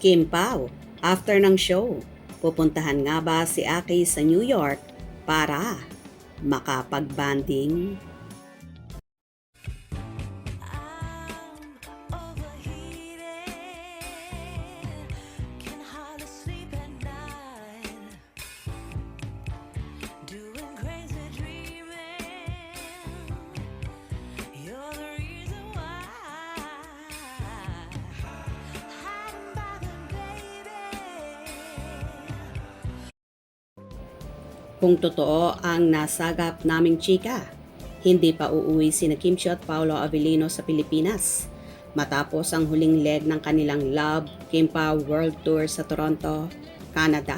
Kim Pao, after ng show, pupuntahan nga ba si Aki sa New York para makapag-banding? Kung totoo ang nasagap naming chika, hindi pa uuwi sina Kim Chiu at Paolo Avellino sa Pilipinas matapos ang huling leg ng kanilang Love Kim Pao World Tour sa Toronto, Canada.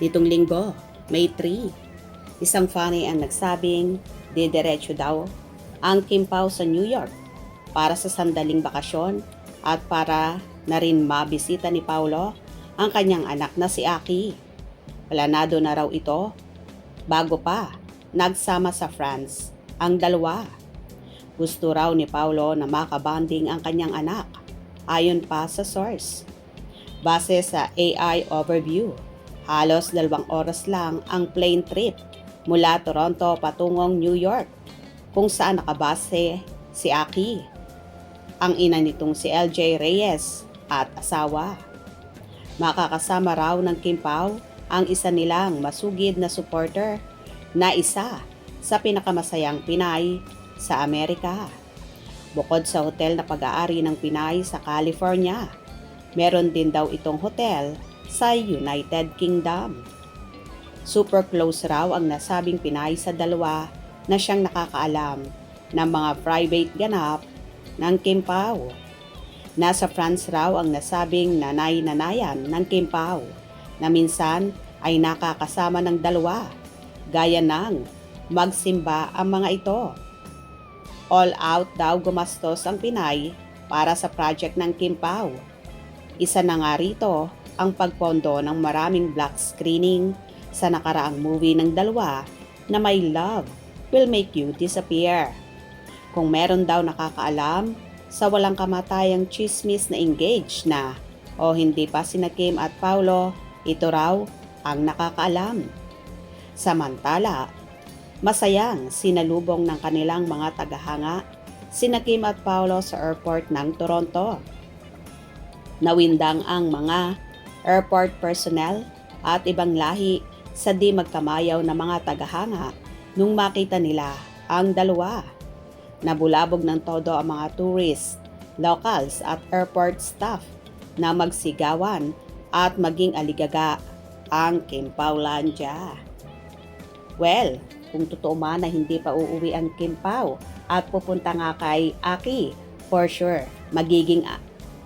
Nitong linggo, May 3, isang funny ang nagsabing didiretso daw ang Kim Pao sa New York para sa sandaling bakasyon at para na rin mabisita ni Paolo ang kanyang anak na si Aki. Planado na raw ito bago pa nagsama sa France ang dalawa. Gusto raw ni Paolo na makabanding ang kanyang anak, ayon pa sa source. Base sa AI overview, halos 2 oras lang ang plane trip mula Toronto patungong New York, kung saan nakabase si Aki, ang ina nitong si LJ Reyes at asawa. Makakasama raw ng Kim Pao ang isa nilang masugid na supporter na isa sa pinakamasayang Pinay sa Amerika. Bukod sa hotel na pag-aari ng Pinay sa California, meron din daw itong hotel sa United Kingdom. Super close raw ang nasabing Pinay sa dalawa na siyang nakakaalam ng mga private ganap ng Kim Pao. Nasa France raw ang nasabing nanay-nanayan ng Kim Pao na minsan ay nakakasama ng dalawa, gaya ng magsimba ang mga ito. All out daw gumastos ang Pinay para sa project ng Kim Pao. Isa na nga rito ang pagpondo ng maraming black screening sa nakaraang movie ng dalawa na My Love Will Make You Disappear. Kung meron daw nakakaalam sa walang kamatayang chismis na engaged na o hindi pa sina Kim at Paolo, ito raw ang nakakaalam. Samantala, masayang sinalubong ng kanilang mga tagahanga sina Kim at Paolo sa airport ng Toronto. Nawindang ang mga airport personnel at ibang lahi sa di magkamayaw na mga tagahanga nung makita nila ang dalawa. Nabulabog ng todo ang mga tourists, locals at airport staff na magsigawan at maging aligaga ang Kim Paolandia. Well, kung totoo man na hindi pa uuwi ang Kim Pao at pupunta nga kay Aki, for sure, magiging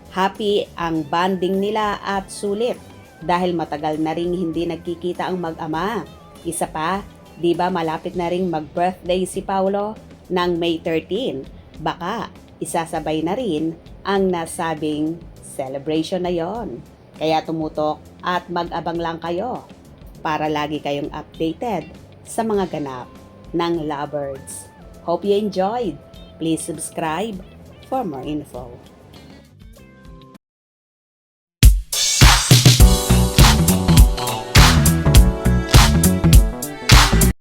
happy ang banding nila at sulit dahil matagal na ring hindi nagkikita ang mag-ama. Isa pa, di ba malapit na ring mag-birthday si Paolo ng May 13? Baka isasabay na rin ang nasabing celebration na yon. Kaya tumutok at mag-abang lang kayo para lagi kayong updated sa mga ganap ng Lovebirds. Hope you enjoyed. Please subscribe for more info.